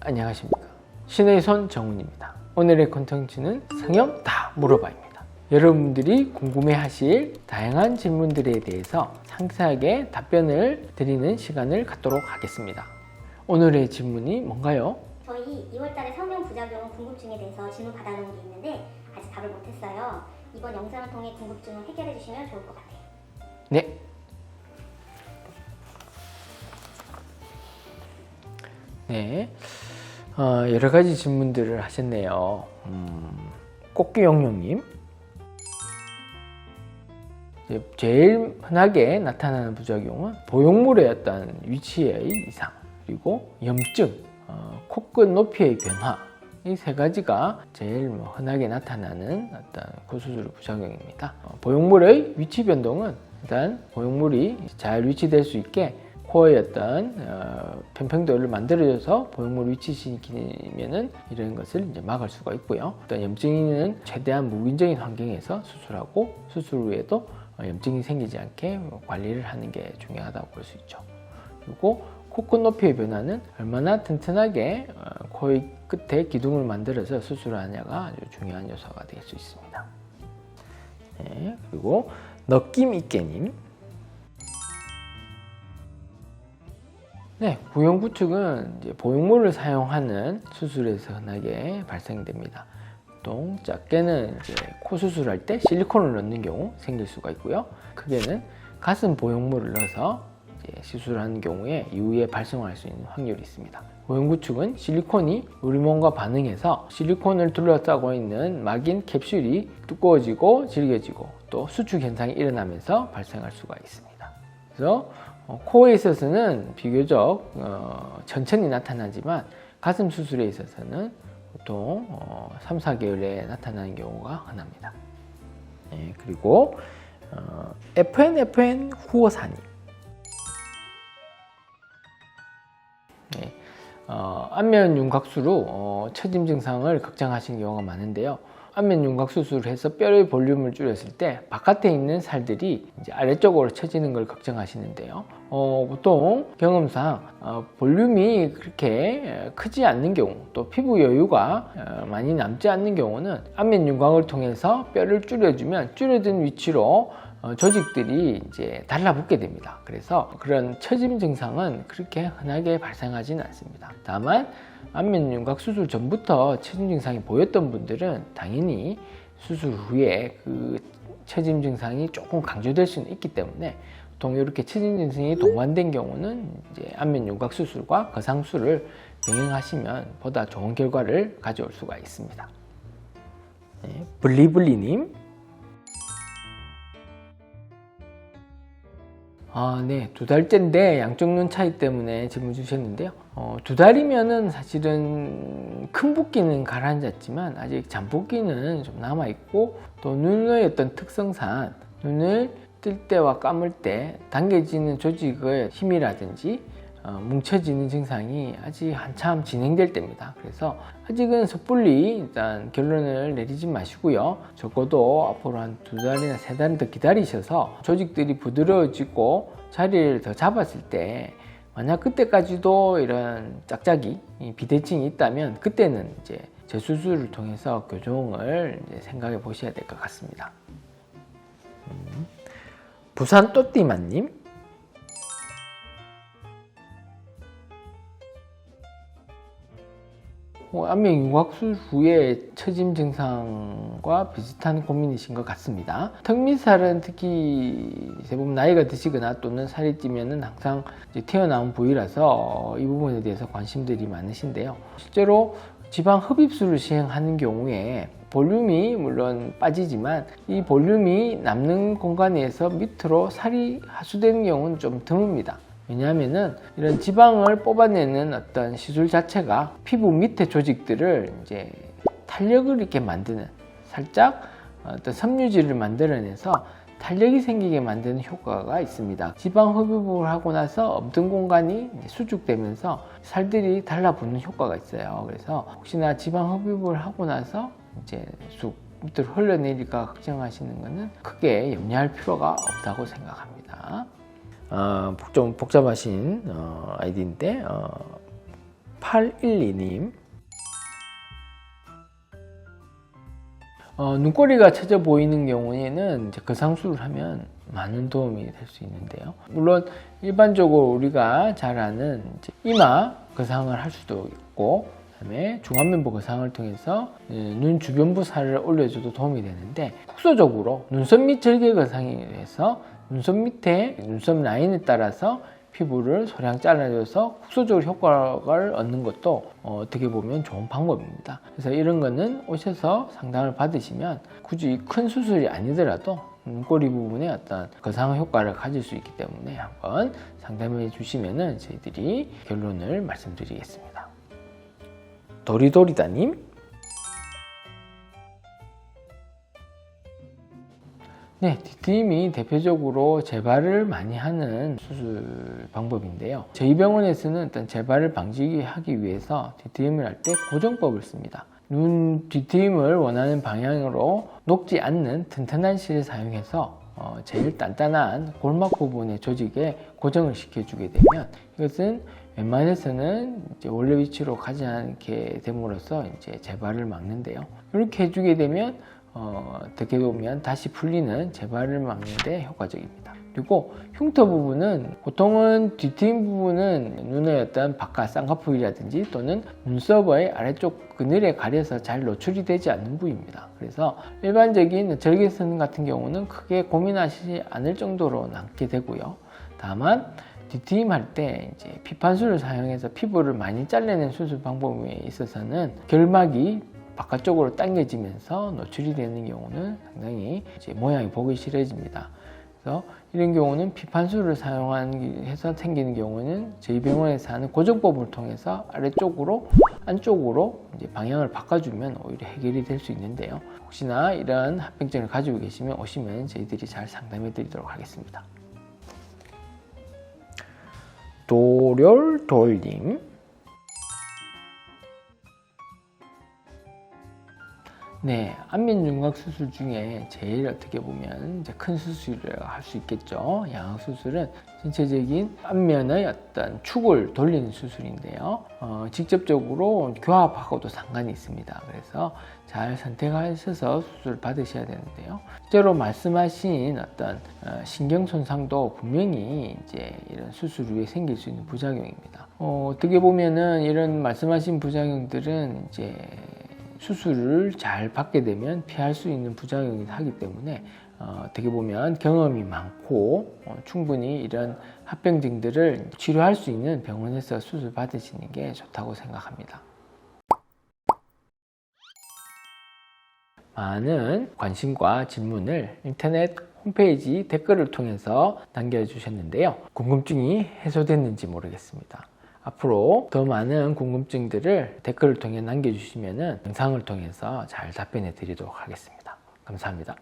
안녕하십니까. 신의 손 정훈입니다. 오늘의 콘텐츠는 성형 다 물어봐입니다. 여러분들이 궁금해하실 다양한 질문들에 대해서 상세하게 답변을 드리는 시간을 갖도록 하겠습니다. 오늘의 질문이 뭔가요? 저희 2월달에 성형 부작용 궁금증에 대해서 질문 받아놓은 게 있는데 아직 답을 못했어요. 이번 영상을 통해 궁금증을 해결해 주시면 좋을 것 같아요. 네. 네. 여러 가지 질문들을 하셨네요. 꽃기용용님. 제일 흔하게 나타나는 부작용은 보형물의 어떤 위치의 이상, 그리고 염증, 코끝 높이의 변화, 이 세 가지가 제일 흔하게 나타나는 어떤 코수술 부작용입니다. 보형물의 위치 변동은 일단 보형물이 잘 위치될 수 있게 코의 어떤 편평도를 만들어줘서 보형물을 위치시키면은 이런 것을 이제 막을 수가 있고요. 어떤 염증인은 최대한 무균적인 환경에서 수술하고 수술 후에도 염증이 생기지 않게 관리를 하는 게 중요하다고 볼 수 있죠. 그리고 코끝 높이의 변화는 얼마나 튼튼하게 코의 끝에 기둥을 만들어서 수술하냐가 아주 중요한 요소가 될 수 있습니다. 네, 그리고 느낌 있게님. 네, 구형 구축은 이제 보형물을 사용하는 수술에서 흔하게 발생됩니다. 보통 작게는 이제 코 수술할 때 실리콘을 넣는 경우 생길 수가 있고요. 크게는 가슴 보형물을 넣어서 이제 시술하는 경우에 이후에 발생할 수 있는 확률이 있습니다. 보형 구축은 실리콘이 우리 몸과 반응해서 실리콘을 둘러싸고 있는 막인 캡슐이 두꺼워지고 질겨지고 또 수축 현상이 일어나면서 발생할 수가 있습니다. 그래서 코에 있어서는 비교적 천천히 나타나지만 가슴 수술에 있어서는 보통 3, 4개월에 나타나는 경우가 흔합니다. 네, 그리고 FN 후호사님. 네, 안면 윤곽수로 처짐 증상을 걱정하시는 경우가 많은데요. 안면 윤곽 수술을 해서 뼈의 볼륨을 줄였을 때 바깥에 있는 살들이 이제 아래쪽으로 처지는 걸 걱정하시는데요. 보통 경험상 볼륨이 그렇게 크지 않는 경우, 또 피부 여유가 많이 남지 않는 경우는 안면 윤곽을 통해서 뼈를 줄여주면 줄어든 위치로 조직들이 이제 달라붙게 됩니다. 그래서 그런 처짐 증상은 그렇게 흔하게 발생하지는 않습니다. 다만 안면 윤곽 수술 전부터 처짐 증상이 보였던 분들은 당연히 수술 후에 그 처짐 증상이 조금 강조될 수는 있기 때문에 보통 이렇게 처짐 증상이 동반된 경우는 이제 안면 윤곽 수술과 거상술을 병행하시면 보다 좋은 결과를 가져올 수가 있습니다. 네, 블리블리님. 네, 2달째인데 양쪽 눈 차이 때문에 질문 주셨는데요. 2달이면은 사실은 큰 붓기는 가라앉았지만 아직 잔붓기는 좀 남아있고 또 눈의 어떤 특성상 눈을 뜰 때와 감을 때 당겨지는 조직의 힘이라든지 뭉쳐지는 증상이 아직 한참 진행될 때입니다. 그래서 아직은 섣불리 일단 결론을 내리지 마시고요. 적어도 앞으로 한 2달이나 3달은 더 기다리셔서 조직들이 부드러워지고 자리를 더 잡았을 때 만약 그때까지도 이런 짝짝이, 비대칭이 있다면 그때는 이제 재수술을 통해서 교정을 이제 생각해 보셔야 될 것 같습니다. 부산 또띠마님. 안면 윤곽 수술 후에 처짐 증상과 비슷한 고민이신 것 같습니다. 턱 밑살은 특히 대부분 나이가 드시거나 또는 살이 찌면은 항상 튀어나온 부위라서 이 부분에 대해서 관심들이 많으신데요. 실제로 지방 흡입술을 시행하는 경우에 볼륨이 물론 빠지지만 이 볼륨이 남는 공간에서 밑으로 살이 하수되는 경우는 좀 드뭅니다. 왜냐하면은 이런 지방을 뽑아내는 어떤 시술 자체가 피부 밑에 조직들을 이제 탄력을 이렇게 만드는, 살짝 어떤 섬유질을 만들어내서 탄력이 생기게 만드는 효과가 있습니다. 지방 흡입을 하고 나서 없던 공간이 수축되면서 살들이 달라붙는 효과가 있어요. 그래서 혹시나 지방 흡입을 하고 나서 이제 쑥 밑으로 흘러내릴까 걱정하시는 것은 크게 염려할 필요가 없다고 생각합니다. 좀 복잡하신 아이디인데 4812님. 눈꼬리가 처져 보이는 경우에는 이제 거상술을 하면 많은 도움이 될 수 있는데요. 물론 일반적으로 우리가 잘 아는 이제 이마 거상을 할 수도 있고, 그다음에 중안면부 거상을 통해서 눈 주변부 살을 올려줘도 도움이 되는데, 국소적으로 눈썹 밑 절개 거상에 의해서 눈썹 밑에 눈썹 라인에 따라서 피부를 소량 잘라줘서 국소적으로 효과를 얻는 것도 어떻게 보면 좋은 방법입니다. 그래서 이런 거는 오셔서 상담을 받으시면 굳이 큰 수술이 아니더라도 눈꼬리 부분에 어떤 거상 효과를 가질 수 있기 때문에 한번 상담해 주시면 저희들이 결론을 말씀드리겠습니다. 도리도리다님. 네, DTM이 대표적으로 재발을 많이 하는 수술 방법인데요. 저희 병원에서는 일단 재발을 방지하기 위해서 DTM을 할 때 고정법을 씁니다. 눈 DTM을 원하는 방향으로 녹지 않는 튼튼한 실을 사용해서 제일 단단한 골막 부분의 조직에 고정을 시켜주게 되면, 이것은 웬만해서는 이제 원래 위치로 가지 않게 됨으로써 이제 재발을 막는데요. 이렇게 해주게 되면 어떻게 보면 다시 풀리는 재발을 막는 데 효과적입니다. 그리고 흉터 부분은 보통은 DTM 부분은 눈의 어떤 바깥 쌍꺼풀이라든지 또는 눈썹의 아래쪽 그늘에 가려서 잘 노출이 되지 않는 부위입니다. 그래서 일반적인 절개선 같은 경우는 크게 고민하시지 않을 정도로 남게 되고요. 다만 DTM 할 때 이제 피판술을 사용해서 피부를 많이 잘라낸 수술 방법에 있어서는 결막이 바깥쪽으로 당겨지면서 노출이 되는 경우는 상당히 이제 모양이 보기 싫어집니다. 그래서 이런 경우는 피판술을 사용해서 생기는 경우는 저희 병원에서 하는 고정법을 통해서 아래쪽으로 안쪽으로 이제 방향을 바꿔주면 오히려 해결이 될 수 있는데요. 혹시나 이런 합병증을 가지고 계시면 오시면 저희들이 잘 상담해 드리도록 하겠습니다. 도렬돌님. 네, 안면 윤곽 수술 중에 제일 어떻게 보면 이제 큰 수술이라고 할 수 있겠죠. 양악 수술은 전체적인 안면의 어떤 축을 돌리는 수술인데요. 직접적으로 교합하고도 상관이 있습니다. 그래서 잘 선택하셔서 수술 받으셔야 되는데요. 실제로 말씀하신 어떤 신경 손상도 분명히 이제 이런 수술 후에 생길 수 있는 부작용입니다. 어떻게 보면은 이런 말씀하신 부작용들은 이제 수술을 잘 받게 되면 피할 수 있는 부작용이 하기 때문에 어떻게 보면 경험이 많고 충분히 이런 합병증들을 치료할 수 있는 병원에서 수술 받으시는 게 좋다고 생각합니다. 많은 관심과 질문을 인터넷 홈페이지 댓글을 통해서 남겨주셨는데요. 궁금증이 해소됐는지 모르겠습니다. 앞으로 더 많은 궁금증들을 댓글을 통해 남겨주시면 영상을 통해서 잘 답변해 드리도록 하겠습니다. 감사합니다.